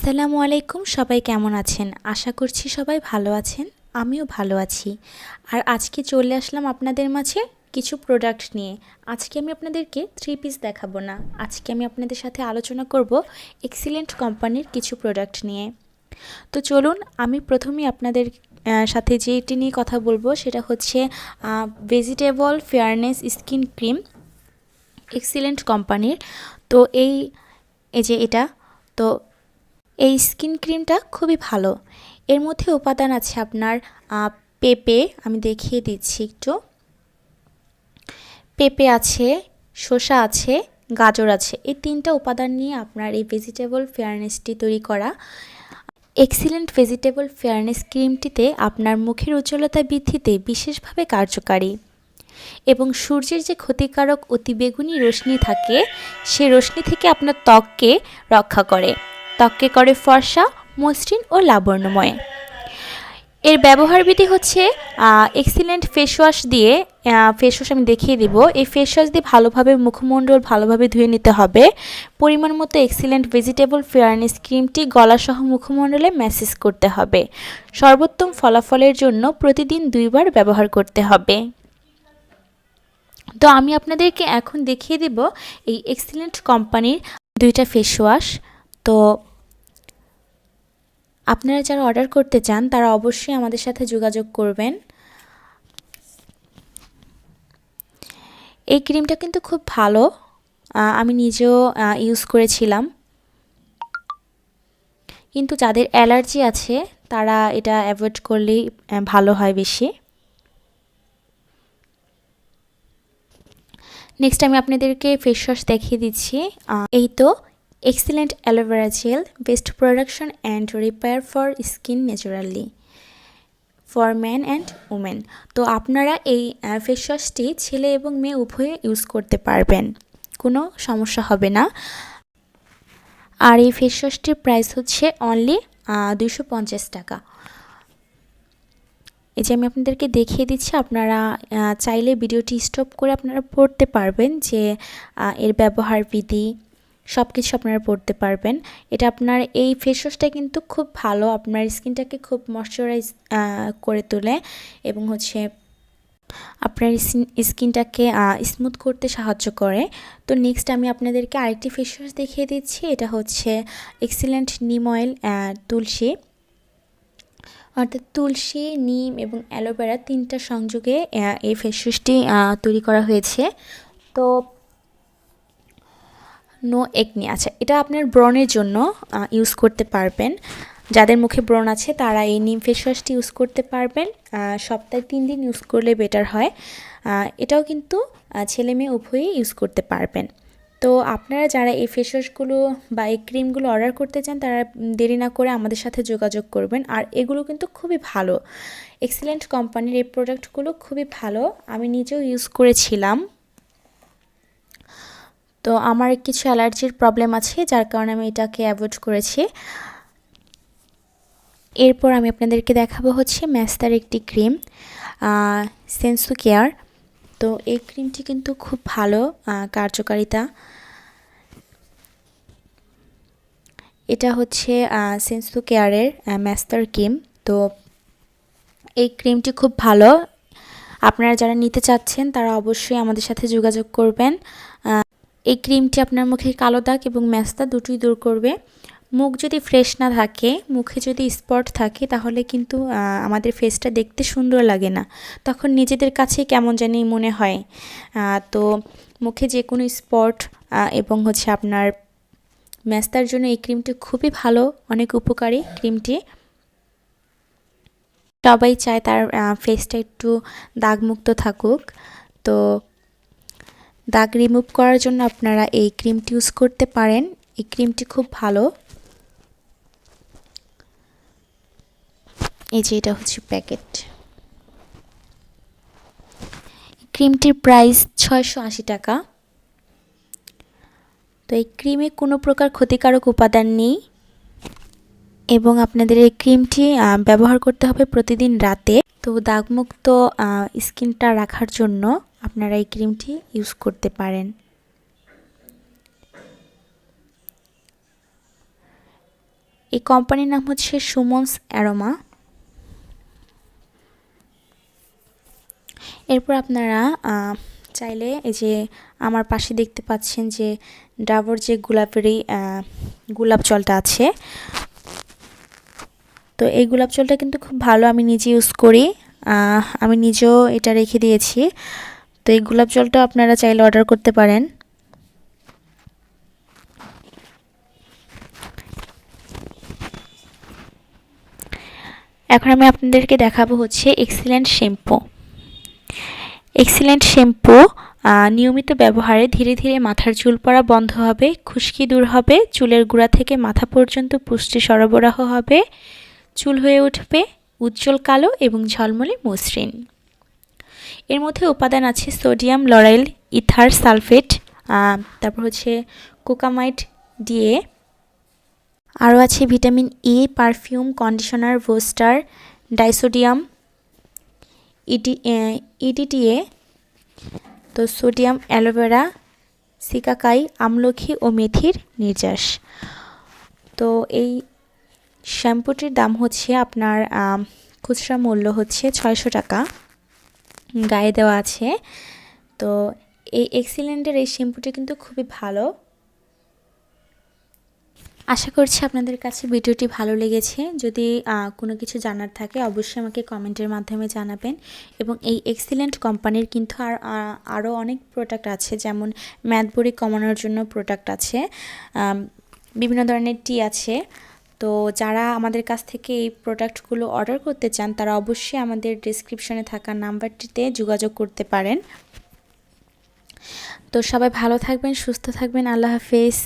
আসসালামু আলাইকুম, সবাই কেমন আছেন? আশা করছি সবাই ভালো আছেন। আমিও ভালো আছি। আর আজকে চলে আসলাম আপনাদের মাঝে কিছু প্রোডাক্ট নিয়ে। আজকে আমি আপনাদেরকে থ্রি পিস দেখাবো না, আজকে আমি আপনাদের সাথে আলোচনা করব এক্সিলেন্ট কোম্পানির কিছু প্রোডাক্ট নিয়ে। তো চলুন, আমি প্রথমেই আপনাদের সাথে যেটি নিয়ে কথা বলবো সেটা হচ্ছে vegetable fairness skin cream excellent কোম্পানির। তো এই যে এটা, তো এই স্কিন ক্রিমটা খুবই ভালো। এর মধ্যে উপাদান আছে আপনার পেঁপে, আমি দেখিয়ে দিচ্ছি একটু। পেঁপে আছে, শসা আছে, গাজর আছে। এই তিনটা উপাদান নিয়ে আপনার এই ভেজিটেবল ফেয়ারনেসটি তৈরি করা। এক্সিলেন্ট ভেজিটেবল ফেয়ারনেস ক্রিমটিতে আপনার মুখের উজ্জ্বলতা বৃদ্ধিতে বিশেষভাবে কার্যকারী এবং সূর্যের যে ক্ষতিকারক অতিবেগুনি রশ্মি থাকে সে রশ্মি থেকে আপনার ত্বককে রক্ষা করে, ত্বককে করে ফর্সা, মসৃণ ও লাবণ্যময়। এর ব্যবহার বিধি হচ্ছে এক্সিলেন্ট ফেস ওয়াশ দিয়ে, ফেস ওয়াশ আমি দেখিয়ে দিব। এই ফেস ওয়াশ দিয়ে ভালোভাবে মুখমণ্ডল ভালোভাবে ধুয়ে নিতে হবে। পরিমাণ মতো এক্সিলেন্ট ভেজিটেবল ফেয়ারনেস ক্রিমটি গলাসহ মুখমণ্ডলে ম্যাসেজ করতে হবে। সর্বোত্তম ফলাফলের জন্য প্রতিদিন 2 বার ব্যবহার করতে হবে। তো আমি আপনাদেরকে এখন দেখিয়ে দেব এই এক্সিলেন্ট কোম্পানির 2টা ফেস ওয়াশ। তো আপনারা যারা অর্ডার করতে চান তারা অবশ্যই আমাদের সাথে যোগাযোগ করবেন। এই ক্রিমটা কিন্তু খুব ভালো, আমি নিজেও ইউজ করেছিলাম। কিন্তু যাদের অ্যালার্জি আছে তারা এটা অ্যাভয়েড করলেই ভালো হয় বেশি। নেক্সট আমি আপনাদেরকে ফেস ওয়াশ দেখিয়ে দিচ্ছি। এই তো excellent aloe vera gel, best production and repair for skin naturally for man and women. তো আপনারা এই ফেস ওয়াশটি ছেলে এবং মেয়ে উভয়ে ইউজ করতে পারবেন, কোনো সমস্যা হবে না। আর এই ফেস ওয়াশটির প্রাইস হচ্ছে অনলি 250 টাকা। এই যে আমি আপনাদেরকে দেখিয়ে দিচ্ছি, আপনারা চাইলে ভিডিওটি স্টপ করে আপনারা পড়তে পারবেন যে এর ব্যবহার বিধি সব কিছু আপনারা পড়তে পারবেন। এটা আপনার এই ফেস ওয়াশটা কিন্তু খুব ভালো, আপনার স্কিনটাকে খুব ময়শ্চারাইজ করে তোলে এবং হচ্ছে আপনার স্কিনটাকে স্মুথ করতে সাহায্য করে। তো নেক্সট আমি আপনাদেরকে আরেকটি ফেস ওয়াশ দেখিয়ে দিচ্ছি। এটা হচ্ছে এক্সিলেন্ট নিম অয়েল তুলসী, অর্থাৎ তুলসী, নিম এবং অ্যালোভেরা 3টা সংযোগে এই ফেস ওয়াশটি তৈরি করা হয়েছে। তো নো একনি, আচ্ছা এটা আপনার ব্রণের জন্য ইউজ করতে পারবেন। যাদের মুখে ব্রণ আছে তারা এই নিম ফেস ওয়াশটি ইউজ করতে পারবেন। সপ্তাহে 3 দিন ইউজ করলে বেটার হয়। এটাও কিন্তু ছেলে মেয়ে উভয়েই ইউজ করতে পারবেন। তো আপনারা যারা এই ফেস ওয়াশগুলো বা এই ক্রিমগুলো অর্ডার করতে চান তারা দেরি না করে আমাদের সাথে যোগাযোগ করবেন। আর এগুলো কিন্তু খুবই ভালো, এক্সিলেন্ট কোম্পানির এই প্রোডাক্টগুলো খুবই ভালো, আমি নিজেও ইউজ করেছিলাম। তো আমার কিছু অ্যালার্জির প্রবলেম আছে যার কারণে আমি এটাকে অ্যাভয়েড করেছি। এরপর আমি আপনাদেরকে দেখাবো হচ্ছে ম্যাস্তার একটি ক্রিম, সেন্সু কেয়ার। তো এই ক্রিমটি কিন্তু খুব ভালো কার্যকারিতা। এটা হচ্ছে সেন্সু কেয়ারের ম্যাস্তার ক্রিম। তো এই ক্রিমটি খুব ভালো, আপনারা যারা নিতে চাচ্ছেন তারা অবশ্যই আমাদের সাথে যোগাযোগ করবেন। এই ক্রিমটি আপনার মুখে কালো দাগ এবং ম্যাস্তা দুটোই দূর করবে। মুখ যদি ফ্রেশ না থাকে, মুখে যদি স্পট থাকে তাহলে কিন্তু আমাদের ফেসটা দেখতে সুন্দর লাগে না, তখন নিজেদের কাছেই কেমন জানি মনে হয়। তো মুখে যে কোনো স্পট এবং হচ্ছে আপনার ম্যাস্তার জন্য এই ক্রিমটি খুবই ভালো, অনেক উপকারী ক্রিমটি। সবাই চায় তার ফেসটা একটু দাগমুক্ত থাকুক। তো দাগ রিমুভ করার জন্য আপনারা এই ক্রিমটি ইউজ করতে পারেন। এই ক্রিমটি খুব ভালো। এই যে এটা হচ্ছে প্যাকেট। ক্রিমটির প্রাইস 680 টাকা। তো এই ক্রিমে কোনো প্রকার ক্ষতিকারক উপাদান নেই এবং আপনাদের এই ক্রিমটি ব্যবহার করতে হবে প্রতিদিন রাতে। তো দাগমুক্ত স্কিনটা রাখার জন্য আপনারা এই ক্রিমটি ইউজ করতে পারেন। এই কোম্পানির নাম হচ্ছে সুমনস অ্যারোমা। এরপর আপনারা চাইলে এই যে আমার পাশে দেখতে পাচ্ছেন যে ডাবর যে গোলাপ জলটা আছে, তো এই গোলাপ জলটা কিন্তু খুব ভালো, আমি নিজে ইউজ করি, আমি নিজেও এটা রেখে দিয়েছি। তো এই গোলাপ জলটা আপনারা চাইলে অর্ডার করতে পারেন। এখন আমি আপনাদেরকে দেখাবো হচ্ছে এক্সিলেন্ট শ্যাম্পু। এক্সিলেন্ট শ্যাম্পু নিয়মিত ব্যবহারে ধীরে ধীরে মাথার চুল পড়া বন্ধ হবে, খুশকি দূর হবে, চুলের গোড়া থেকে মাথা পর্যন্ত পুষ্টি সরবরাহ হবে, চুল হয়ে উঠবে উজ্জ্বল কালো এবং ঝলমলে মসৃণ। এর মধ্যে উপাদান আছে সোডিয়াম লরাইল ইথার সালফেট, তারপর হচ্ছে কোকামাইড ডিএ, আরও আছে vitamin E, perfume, conditioner, booster, disodium, EDTA, তো সোডিয়াম, অ্যালোভেরা, সিকাকাই, আমলকি ও মেথির নির্যাস। তো এই শ্যাম্পুটির দাম হচ্ছে আপনার খুচরা মূল্য হচ্ছে 600 টাকা, গায়ে দেওয়া আছে। তো এই এক্সিলেন্টের এই শ্যাম্পুটি কিন্তু খুবই ভালো। আশা করছি আপনাদের কাছে ভিডিওটি ভালো লেগেছে। যদি কোনো কিছু জানার থাকে অবশ্যই আমাকে কমেন্টের মাধ্যমে জানাবেন। এবং এই এক্সিলেন্ট কোম্পানির কিন্তু আরও অনেক প্রোডাক্ট আছে, যেমন মেদবুড়ি কমানোর জন্য প্রোডাক্ট আছে, বিভিন্ন ধরনের টি আছে। তো যারা আমাদের কাছ থেকে এই প্রোডাক্টগুলো অর্ডার করতে চান তারা অবশ্যই আমাদের ডেসক্রিপশনে থাকা নাম্বারটিতে যোগাযোগ করতে পারেন। তো সবাই ভালো থাকবেন, সুস্থ থাকবেন, আল্লাহ হাফেজ।